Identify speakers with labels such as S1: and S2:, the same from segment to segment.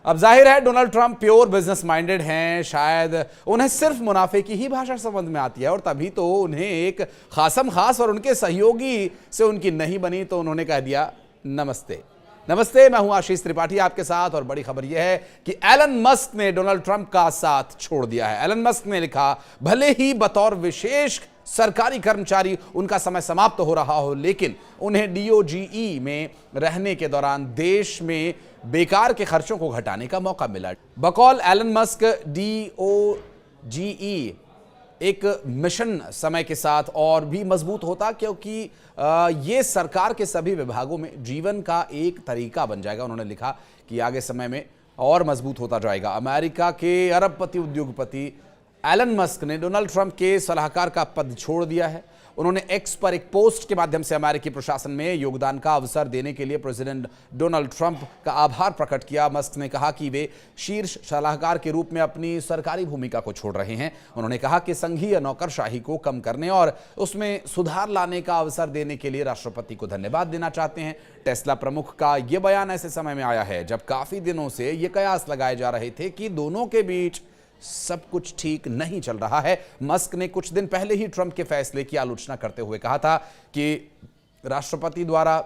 S1: अब जाहिर है Donald Trump pure business minded हैं, शायद उन्हें सिर्फ मुनाफे की ही भाषा समझ में आती है और तभी तो उन्हें एक खासम खास और उनके सहयोगी से उनकी नहीं बनी तो उन्होंने कह दिया नमस्ते। नमस्ते, मैं हूं आशीष त्रिपाठी आपके साथ और बड़ी खबर यह है कि एलन मस्क ने डोनाल्ड ट्रंप का साथ छोड़ दिया है। एलन मस्क ने लिखा, भले ही बतौर विशेष सरकारी कर्मचारी उनका समय समाप्त हो रहा हो, लेकिन उन्हें डीओजीई में रहने के दौरान देश में बेकार के खर्चों को घटाने का मौका मिला। बकौल एलन मस्क, डीओजीई एक मिशन समय के साथ और भी मजबूत होता, क्योंकि ये सरकार के सभी विभागों में जीवन का एक तरीका बन जाएगा। उन्होंने लिखा कि आगे समय में और मजबूत होता जाएगा। अमेरिका के अरबपति उद्योगपति एलन मस्क ने डोनाल्ड ट्रंप के सलाहकार का पद छोड़ दिया है। उन्होंने एक्स पर एक पोस्ट के माध्यम से अमेरिकी प्रशासन में योगदान का अवसर देने के लिए प्रेसिडेंट डोनाल्ड ट्रंप का आभार प्रकट किया। मस्क ने कहा कि वे शीर्ष सलाहकार के रूप में अपनी सरकारी भूमिका को छोड़ रहे हैं। उन्होंने कहा कि संघीय नौकरशाही को कम करने और उसमें सुधार लाने का अवसर देने के लिए राष्ट्रपति को धन्यवाद देना चाहते हैं। टेस्ला प्रमुख का यह बयान ऐसे समय में आया है जब काफी दिनों से ये कयास लगाए जा रहे थे कि दोनों के बीच सब कुछ ठीक नहीं चल रहा है। मस्क ने कुछ दिन पहले ही ट्रंप के फैसले की आलोचना करते हुए कहा था कि राष्ट्रपति द्वारा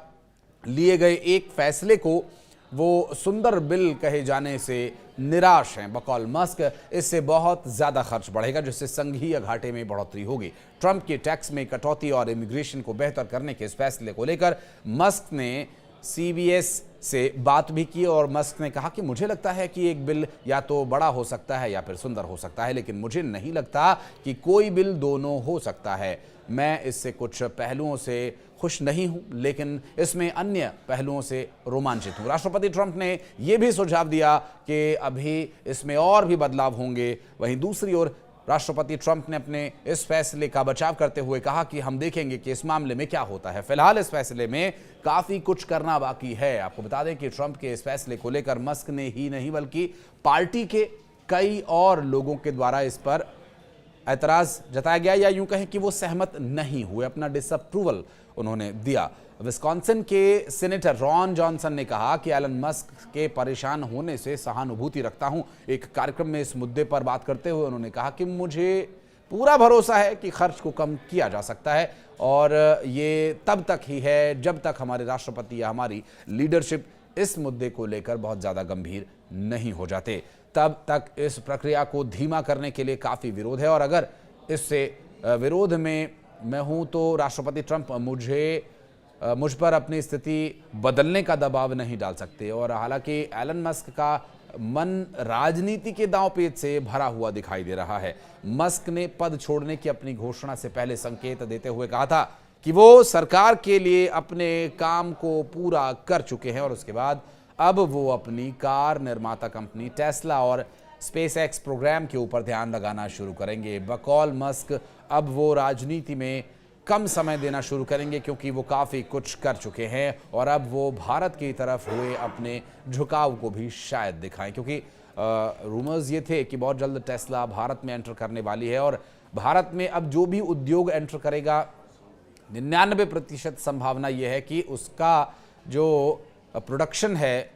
S1: लिए गए एक फैसले को वो सुंदर बिल कहे जाने से निराश हैं। बकौल मस्क, इससे बहुत ज्यादा खर्च बढ़ेगा जिससे संघीय घाटे में बढ़ोतरी होगी। ट्रंप के टैक्स में कटौती और इमिग्रेशन को बेहतर करने के इस फैसले को लेकर मस्क ने सीबीएस से बात भी की और मस्क ने कहा कि मुझे लगता है कि एक बिल या तो बड़ा हो सकता है या फिर सुंदर हो सकता है, लेकिन मुझे नहीं लगता कि कोई बिल दोनों हो सकता है। मैं इससे कुछ पहलुओं से खुश नहीं हूं, लेकिन इसमें अन्य पहलुओं से रोमांचित हूं। राष्ट्रपति ट्रंप ने यह भी सुझाव दिया कि अभी इसमें और भी बदलाव होंगे। वहीं दूसरी ओर राष्ट्रपति ट्रंप ने अपने इस फैसले का बचाव करते हुए कहा कि हम देखेंगे कि इस मामले में क्या होता है। फिलहाल इस फैसले में काफी कुछ करना बाकी है। आपको बता दें कि ट्रंप के इस फैसले को लेकर मस्क ने ही नहीं बल्कि पार्टी के कई और लोगों के द्वारा इस पर ऐतराज जताया गया, या यूं कहें कि वो सहमत नहीं हुए। अपना डिसअप्रूवल उन्होंने दिया। विस्कॉन्सिन के सेनेटर रॉन जॉनसन ने कहा कि एलन मस्क के परेशान होने से सहानुभूति रखता हूं। एक कार्यक्रम में इस मुद्दे पर बात करते हुए उन्होंने कहा कि मुझे पूरा भरोसा है कि खर्च को कम किया जा सकता है और ये तब तक ही है जब तक हमारे राष्ट्रपति या हमारी लीडरशिप इस मुद्दे को लेकर बहुत ज्यादा गंभीर नहीं हो जाते। तब तक इस प्रक्रिया को धीमा करने के लिए काफी विरोध है और अगर इससे विरोध में मैं हूं तो राष्ट्रपति ट्रंप मुझ पर अपनी स्थिति बदलने का दबाव नहीं डाल सकते। और हालांकि एलन मस्क का मन राजनीति के दांवपेच से भरा हुआ दिखाई दे रहा है। मस्क ने पद छोड़ने की अपनी घोषणा से पहले संकेत देते हुए कहा था कि वो सरकार के लिए अपने काम को पूरा कर चुके हैं और उसके बाद अब वो अपनी कार निर्माता कंपनी टेस्ला और स्पेसएक्स प्रोग्राम के ऊपर ध्यान लगाना शुरू करेंगे। बकौल मस्क, अब वो राजनीति में कम समय देना शुरू करेंगे क्योंकि वो काफ़ी कुछ कर चुके हैं और अब वो भारत की तरफ हुए अपने झुकाव को भी शायद दिखाएं, क्योंकि रूमर्स ये थे कि बहुत जल्द टेस्ला भारत में एंटर करने वाली है और भारत में अब जो भी उद्योग एंटर करेगा 99% संभावना यह है कि उसका जो प्रोडक्शन है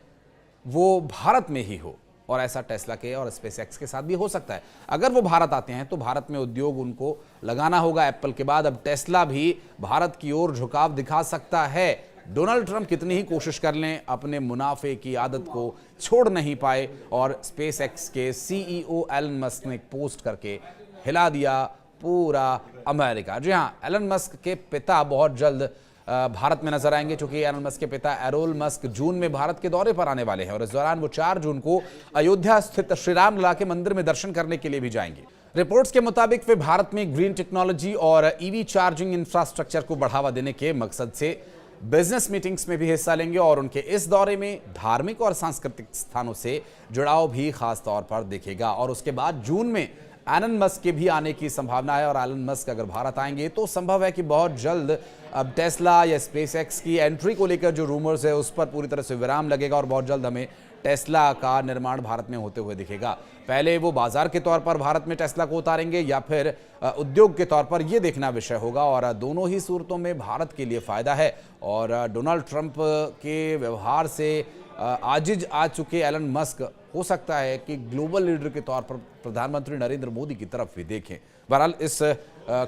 S1: वो भारत में ही हो और ऐसा टेस्ला के और स्पेसएक्स के साथ भी हो सकता है। अगर वो भारत आते हैं तो भारत में उद्योग उनको लगाना होगा। एप्पल के बाद अब टेस्ला भी भारत की ओर झुकाव दिखा सकता है। डोनाल्ड ट्रंप कितनी ही कोशिश कर लें, अपने मुनाफे की आदत को छोड़ नहीं पाए और स्पेसएक्स के सीईओ एलन मस्क ने एक पोस्ट करके हिला दिया पूरा अमेरिका। जी हाँ, एलन मस्क के पिता बहुत जल्द भारत में नजर आएंगे, क्योंकि एलन मस्क के पिता एरोल मस्क जून में भारत के दौरे पर आने वाले हैं और इस दौरान वो 4 जून को अयोध्या स्थित श्री राम लला के मंदिर में दर्शन करने के लिए भी जाएंगे। रिपोर्ट्स के मुताबिक वे भारत में ग्रीन टेक्नोलॉजी और ईवी चार्जिंग इंफ्रास्ट्रक्चर को बढ़ावा देने के मकसद से बिजनेस मीटिंग्स में भी हिस्सा लेंगे और उनके इस दौरे में धार्मिक और सांस्कृतिक स्थानों से जुड़ाव भी खास तौर पर दिखेगा। और उसके बाद जून में एलन मस्क के भी आने की संभावना है और एलन मस्क अगर भारत आएंगे तो संभव है कि बहुत जल्द अब टेस्ला या स्पेसएक्स की एंट्री को लेकर जो रूमर्स है उस पर पूरी तरह से विराम लगेगा और बहुत जल्द हमें टेस्ला का निर्माण भारत में होते हुए दिखेगा। पहले वो बाजार के तौर पर भारत में टेस्ला को उतारेंगे या फिर उद्योग के तौर पर यह देखना विषय होगा और दोनों ही सूरतों में भारत के लिए फायदा है। और डोनाल्ड ट्रंप के व्यवहार से आजिज आ चुके एलन मस्क हो सकता है कि ग्लोबल लीडर के तौर पर प्रधानमंत्री नरेंद्र मोदी की तरफ भी देखें। बहरहाल इस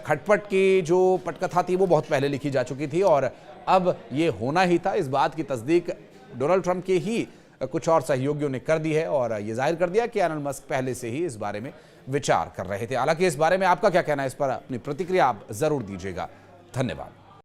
S1: खटपट की जो पटकथा थी वो बहुत पहले लिखी जा चुकी थी और अब ये होना ही था। इस बात की तस्दीक डोनाल्ड ट्रंप के ही कुछ और सहयोगियों ने कर दी है और ये जाहिर कर दिया कि एलन मस्क पहले से ही इस बारे में विचार कर रहे थे। हालांकि इस बारे में आपका क्या कहना है, इस पर अपनी प्रतिक्रिया आप जरूर दीजिएगा। धन्यवाद।